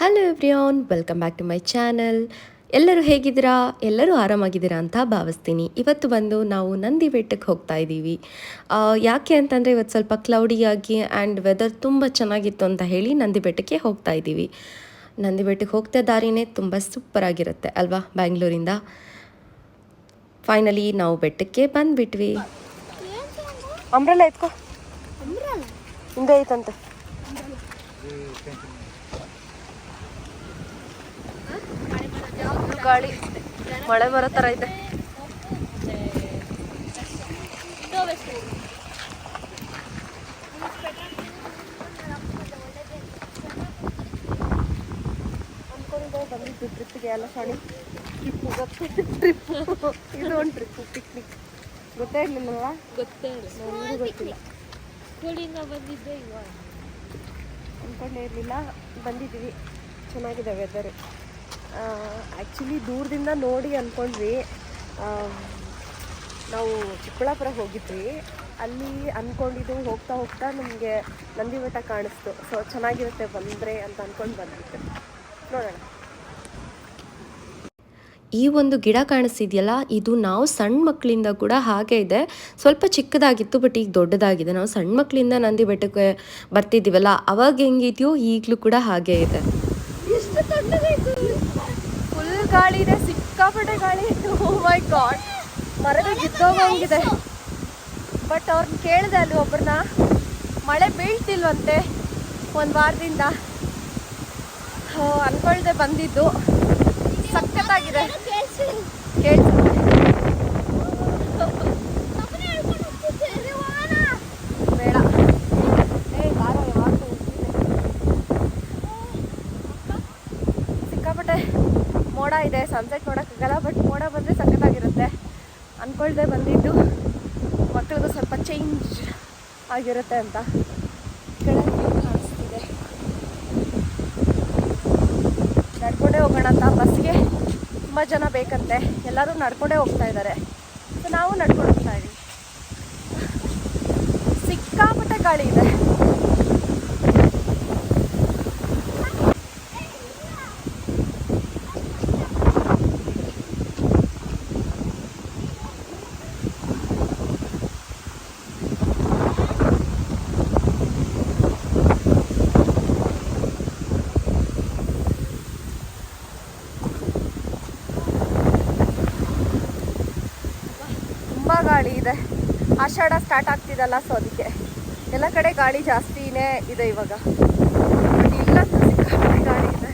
Hello everyone, welcome back to my channel. ಎಲ್ಲರೂ ಹೇಗಿದ್ದೀರಾ? ಎಲ್ಲರೂ ಆರಾಮಾಗಿದ್ದೀರಾ ಅಂತ ಭಾವಿಸ್ತೀನಿ. ಇವತ್ತು ಬಂದು ನಾವು ನಂದಿ ಬೆಟ್ಟಕ್ಕೆ ಹೋಗ್ತಾ ಇದ್ದೀವಿ. ಯಾಕೆ ಅಂತಂದರೆ ಇವತ್ತು ಸ್ವಲ್ಪ ಕ್ಲೌಡಿಯಾಗಿ ಆ್ಯಂಡ್ ವೆದರ್ ತುಂಬ ಚೆನ್ನಾಗಿತ್ತು ಅಂತ ಹೇಳಿ ನಂದಿ ಬೆಟ್ಟಕ್ಕೆ ಹೋಗ್ತಾ ಇದ್ದೀವಿ. ನಂದಿ ಬೆಟ್ಟಕ್ಕೆ ಹೋಗ್ತಾ ದಾರಿನೇ ತುಂಬ ಸೂಪರಾಗಿರುತ್ತೆ ಅಲ್ವಾ? ಬ್ಯಾಂಗ್ಳೂರಿಂದ ಫೈನಲಿ ನಾವು ಬೆಟ್ಟಕ್ಕೆ ಬಂದುಬಿಟ್ವಿ. ಅಂಬ್ರೆಲ್ಲ ಎತ್ಕೋ, ಹಿಂದೆ ಐತಂತೆ. ಗಾಳಿ ಮಳೆ ಬರೋ ಥರ ಇದೆ. ಅನ್ಕೊಂಡಿದ್ದೆ ಬಂದಿದ್ದು ಟ್ರಿಪ್ಪಿಗೆ ಎಲ್ಲ ಶಾಣಿ ಟ್ರಿಪ್ಪು ಇದು ಒಂದು ಟ್ರಿಪ್ಪು ಪಿಕ್ನಿಕ್ ಗೊತ್ತೇ ಇರಲಿಲ್ಲಲ್ವ? ನನಗೂ ಗೊತ್ತಿಲ್ಲ. ಸ್ಕೂಲಿಂದ ಬಂದಿದ್ದೆ ಇವಾಗ ಅಂದ್ಕೊಂಡೇ ಇರಲಿಲ್ಲ. ಬಂದಿದ್ದೀವಿ, ಚೆನ್ನಾಗಿದೆ ವೆದರು. ಆ್ಯಕ್ಚುಲಿ ದೂರದಿಂದ ನೋಡಿ ಅಂದ್ಕೊಂಡ್ವಿ. ನಾವು ಚಿಕ್ಕಬಳ್ಳಾಪುರ ಹೋಗಿದ್ವಿ. ಅಲ್ಲಿ ಅಂದ್ಕೊಂಡಿದ್ದು ಹೋಗ್ತಾ ಹೋಗ್ತಾ ನಮಗೆ ನಂದಿ ಬೆಟ್ಟ ಕಾಣಿಸ್ತು. ಸೊ ಚೆನ್ನಾಗಿರುತ್ತೆ ಬಂದರೆ ಅಂತ ಅಂದ್ಕೊಂಡು ಬಂದಿತ್ತು. ನೋಡೋಣ. ಈ ಒಂದು ಗಿಡ ಕಾಣಿಸ್ತಿದೆಯಲ್ಲ, ಇದು ನಾವು ಸಣ್ಣ ಮಕ್ಕಳಿಂದ ಕೂಡ ಹಾಗೆ ಇದೆ. ಸ್ವಲ್ಪ ಚಿಕ್ಕದಾಗಿತ್ತು, ಬಟ್ ಈಗ ದೊಡ್ಡದಾಗಿದೆ. ನಾವು ಸಣ್ಣ ಮಕ್ಕಳಿಂದ ನಂದಿ ಬೆಟ್ಟಕ್ಕೆ ಬರ್ತಿದ್ದೀವಲ್ಲ, ಅವಾಗ ಹೆಂಗಿದೆಯೋ ಈಗಲೂ ಕೂಡ ಹಾಗೇ ಇದೆ. ಎಷ್ಟು ತಣ್ಣಗಾಯ್ತು! ಫುಲ್ ಗಾಳಿ ಇದೆ, ಸಿಕ್ಕಾಪಟ್ಟೆ ಗಾಳಿ. ಓ ಮೈ ಗಾಡ್, ಮರಗಳು ಬಿದ್ದೋಗಂಗಿದೆ. ಬಟ್ ಅವ್ರನ್ನ ಕೇಳಿದೆ ಅಲ್ಲಿ ಒಬ್ಬರನ್ನ, ಮಳೆ ಬೀಳ್ತಿಲ್ವಂತೆ ಒಂದು ವಾರದಿಂದ. ಅನ್ಕೊಳ್ದೆ ಬಂದಿದ್ದು. ಸಖತ್ತಾಗಿದೆ. ಬೇಡ, ಸಿಕ್ಕಾಪಟ್ಟೆ ಮೋಡ ಇದೆ. ಸನ್ಸೆಟ್ ನೋಡೋಕ್ಕಾಗಲ್ಲ, ಬಟ್ ಮೋಡ ಬಂದರೆ ಸಖತ್ತಾಗಿರುತ್ತೆ. ಅಂದ್ಕೊಳ್ದೆ ಬಂದಿದ್ದು, ಮಕ್ಕಳಿಗೂ ಸ್ವಲ್ಪ ಚೇಂಜ್ ಆಗಿರುತ್ತೆ ಅಂತ. ಕಾಣಿಸ್ತಿದೆ. ನಡ್ಕೊಂಡೇ ಹೋಗೋಣ ಅಂತ. ಬಸ್ಗೆ ತುಂಬ ಜನ ಬೇಕಂತೆ, ಎಲ್ಲರೂ ನಡ್ಕೊಂಡೇ ಹೋಗ್ತಾ ಇದ್ದಾರೆ. ಸೊ ನಾವು ನಡ್ಕೊಂಡು ಹೋಗ್ತಾ ಇದ್ದೀವಿ. ಸಿಕ್ಕಾಪಟ್ಟೆ ಗಾಳಿ ಇದೆ. ತುಂಬ ಗಾಳಿ ಇದೆ. ಆಷಾಢ ಸ್ಟಾರ್ಟ್ ಆಗ್ತಿದಲ್ಲ, ಸೊ ಅದಕ್ಕೆ ಎಲ್ಲ ಕಡೆ ಗಾಳಿ ಜಾಸ್ತಿನೇ ಇದೆ ಇವಾಗ. ಬಟ್ ಇಲ್ಲಂತೂ ಸಿಕ್ಕಾಪಟ್ಟೆ ಗಾಳಿ ಇದೆ.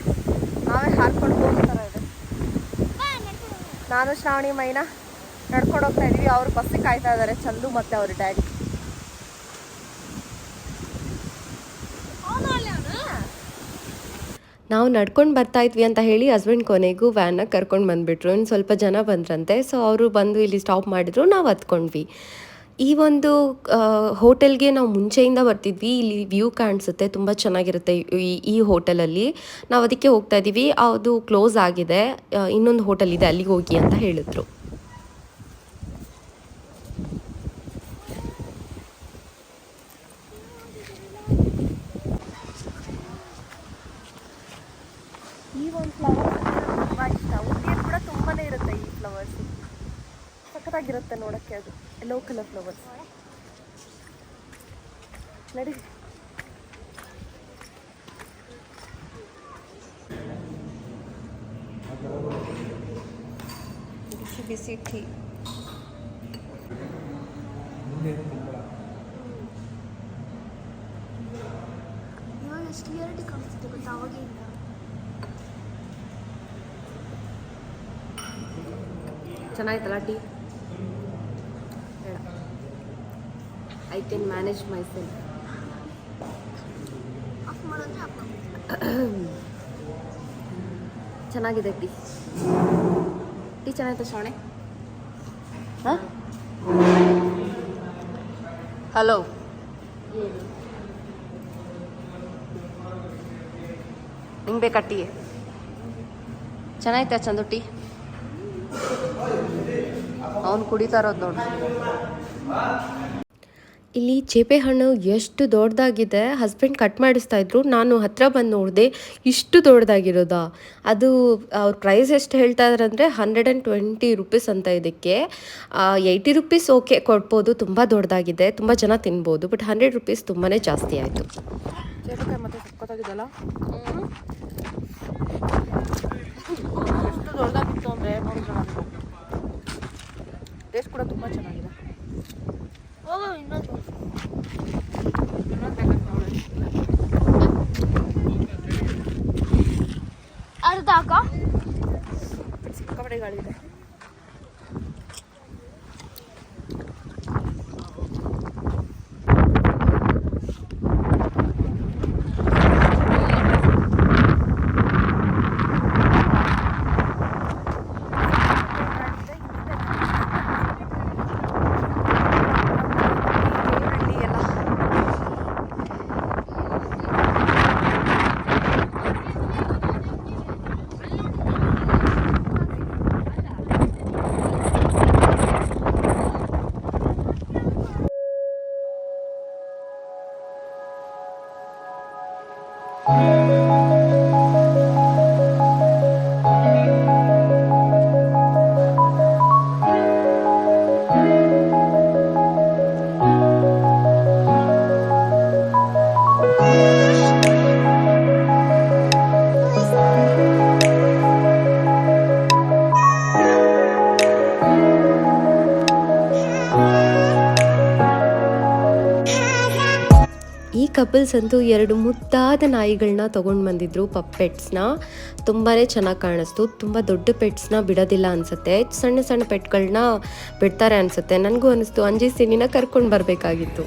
ನಾವೇ ಹಾರ್ಕೊಂಡು ಹೋಗೋ ಥರ ಇದೆ. ನಾನು ಶ್ರಾವಣಿ ಮೈನಾ ನಡ್ಕೊಂಡು ಹೋಗ್ತಾ ಇದ್ದೀವಿ. ಅವ್ರು ಬಸ್ಸಿಗೆ ಕಾಯ್ತಾ ಇದ್ದಾರೆ, ಚಂದು ಮತ್ತು ಅವ್ರ ಡ್ಯಾಡಿ. ನಾವು ನಡ್ಕೊಂಡು ಬರ್ತಾ ಇದ್ವಿ ಅಂತ ಹೇಳಿ ಹಸ್ಬೆಂಡ್ ಕೊನೆಗೂ ವ್ಯಾನಾಗ ಕರ್ಕೊಂಡು ಬಂದುಬಿಟ್ರು. ಇನ್ನು ಸ್ವಲ್ಪ ಜನ ಬಂದ್ರಂತೆ. ಸೊ ಅವರು ಬಂದು ಇಲ್ಲಿ ಸ್ಟಾಪ್ ಮಾಡಿದ್ರು, ನಾವು ಹತ್ಕೊಂಡ್ವಿ. ಈ ಒಂದು ಹೋಟೆಲ್ಗೆ ನಾವು ಮುಂಚೆಯಿಂದ ಬರ್ತಿದ್ವಿ. ಇಲ್ಲಿ ವ್ಯೂ ಕಾಣಿಸುತ್ತೆ, ತುಂಬ ಚೆನ್ನಾಗಿರುತ್ತೆ ಈ ಹೋಟೆಲಲ್ಲಿ. ನಾವು ಅದಕ್ಕೆ ಹೋಗ್ತಾ ಇದ್ದೀವಿ. ಅದು ಕ್ಲೋಸ್ ಆಗಿದೆ, ಇನ್ನೊಂದು ಹೋಟೆಲ್ ಇದೆ, ಅಲ್ಲಿಗೆ ಹೋಗಿ ಅಂತ ಹೇಳಿದ್ರು. ಈ ಒಂದು ಫ್ಲವರ್ ತುಂಬ ಇಷ್ಟ. ಊಟಿಯಲ್ಲಿ ಕೂಡ ತುಂಬಾ ಇರುತ್ತೆ ಈ ಫ್ಲವರ್ಸು. ಸಖತ್ತಾಗಿರುತ್ತೆ ನೋಡೋಕ್ಕೆ. ಅದು ಯೆಲ್ಲೋ ಕಲರ್ ಫ್ಲವರ್ಸ್. ನಡಿ. ಬಿಸಿ ಬಿಸಿ ಟೀ. ಇವಾಗ ಎಷ್ಟು ಕ್ಲಿಯರಿಟಿ ಕಾಣಿಸ್ತಿದೆ ಗೊತ್ತಾ ಅವಾಗಿಂದ. ಚೆನ್ನಾಯ್ತಲ್ಲ ಟೀ? ಬೇಡ, I can manage myself. Off ಮಾಡೋದ್ರೆ ಆಫ್ ಚೆನ್ನಾಗಿದೆ ಟೀ. ಟೀ ಚೆನ್ನಾಯ್ತಾ ಶ್ರಾವಣಿ? ಹಾಂ, ಹಲೋ. ಹಿಂಗೆ ಬೇಕಾ ಟೀ? ಚೆನ್ನಾಯ್ತಾ ಚಂದು ಟೀ? ಅವನು ಕುಡಿತಾ ಇರೋದು ನೋಡು. ಇಲ್ಲಿ ಚೇಪೆ ಹಣ್ಣು ಎಷ್ಟು ದೊಡ್ಡದಾಗಿದೆ. ಹಸ್ಬೆಂಡ್ ಕಟ್ ಮಾಡಿಸ್ತಾ ಇದ್ರು, ನಾನು ಹತ್ರ ಬಂದು ನೋಡಿದೆ, ಇಷ್ಟು ದೊಡ್ಡದಾಗಿರೋದಾ. ಅದು ಅವ್ರ ಪ್ರೈಸ್ ಎಷ್ಟು ಹೇಳ್ತಾ ಇದ್ದಾರೆ ಅಂದರೆ ₹120 ಅಂತ. ಇದಕ್ಕೆ ₹80 ಓಕೆ ಕೊಡ್ಬೋದು, ತುಂಬ ದೊಡ್ಡದಾಗಿದೆ, ತುಂಬ ಜನ ತಿನ್ಬೋದು. ಬಟ್ ₹100 ತುಂಬಾ ಜಾಸ್ತಿ ಆಯಿತು. ಚೇಪೆಕಾಯಿ ಮತ್ತೆ ಸಕ್ಕತ್ತಾಗಿದ್ದಲ್ಲ, ಎಷ್ಟು ದೊಡ್ಡದಾಗಿತ್ತು ಅಂದರೆ ನೋಡಿದ್ರೆ ನನಗೆ ಟೇಸ್ಟ್ ಕೂಡ ತುಂಬ ಚೆನ್ನಾಗಿದೆ. ಹೋಗೋ ಇನ್ನೊಂದು ಅರ್ಧ ಹಾಕ. ಸಿಕ್ಕಾಪಟ್ಟೆ ಗಾಳಿ ಇದೆ. ಈ ಕಪಲ್ಸ್ ಅಂತೂ 2 ಮುದ್ದಾದ ನಾಯಿಗಳನ್ನ ತೊಗೊಂಡು ಬಂದಿದ್ರು, ಪೆಟ್ಸ್ನ. ತುಂಬಾ ಚೆನ್ನಾಗಿ ಕಾಣಿಸ್ತು. ತುಂಬ ದೊಡ್ಡ ಪೆಟ್ಸ್ನ ಬಿಡೋದಿಲ್ಲ ಅನಿಸುತ್ತೆ, ಸಣ್ಣ ಸಣ್ಣ ಪೆಟ್ಗಳನ್ನ ಬಿಡ್ತಾರೆ ಅನಿಸುತ್ತೆ. ನನಗೂ ಅನ್ನಿಸ್ತು ಅಂಜಿಸಿನಿನ ಕರ್ಕೊಂಡು ಬರಬೇಕಾಗಿತ್ತು.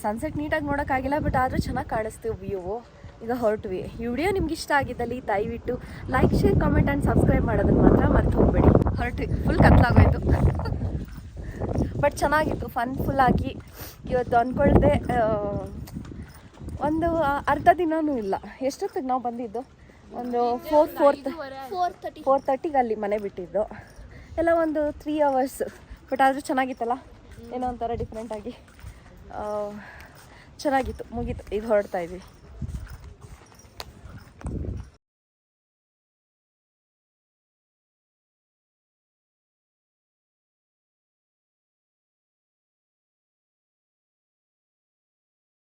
ಸನ್ಸೆಟ್ ನೀಟಾಗಿ ನೋಡೋಕ್ಕಾಗಿಲ್ಲ, ಬಟ್ ಆದರೂ ಚೆನ್ನಾಗಿ ಕಾಣಿಸ್ತೀವಿ ವ್ಯೂ. ಈಗ ಹೊರಟ್ವಿ. ಈ ವಿಡಿಯೋ ನಿಮ್ಗೆ ಇಷ್ಟ ಆಗಿದ್ದಲ್ಲಿ ದಯವಿಟ್ಟು like, share, comment and subscribe ಮಾಡೋದನ್ನು ಮಾತ್ರ ಮರ್ತು ಹೋಗ್ಬೇಡಿ. ಹೊರಟ್ವಿ. ಫುಲ್ ಕತ್ಲಾಗೋಯ್ತು ಬಟ್ ಚೆನ್ನಾಗಿತ್ತು, ಫುಲ್ಲಾಗಿ. ಇವತ್ತು ಅಂದ್ಕೊಳ್ದೆ ಒಂದು ಅರ್ಧ ದಿನವೂ ಇಲ್ಲ. ಎಷ್ಟೊತ್ತಿಗೆ ನಾವು ಬಂದಿದ್ದು? ಒಂದು 4:30ಗೆ ಅಲ್ಲಿ ಮನೆ ಬಿಟ್ಟಿದ್ದು. ಎಲ್ಲ ಒಂದು 3 hours. ಬಟ್ ಆದರೂ ಚೆನ್ನಾಗಿತ್ತಲ್ಲ, ಏನೋ ಒಂಥರ ಡಿಫ್ರೆಂಟಾಗಿ ಚೆನ್ನಾಗಿತ್ತು. ಮುಗೀತು, ಈಗ ಹೊರಡ್ತಾ ಇದ್ವಿ.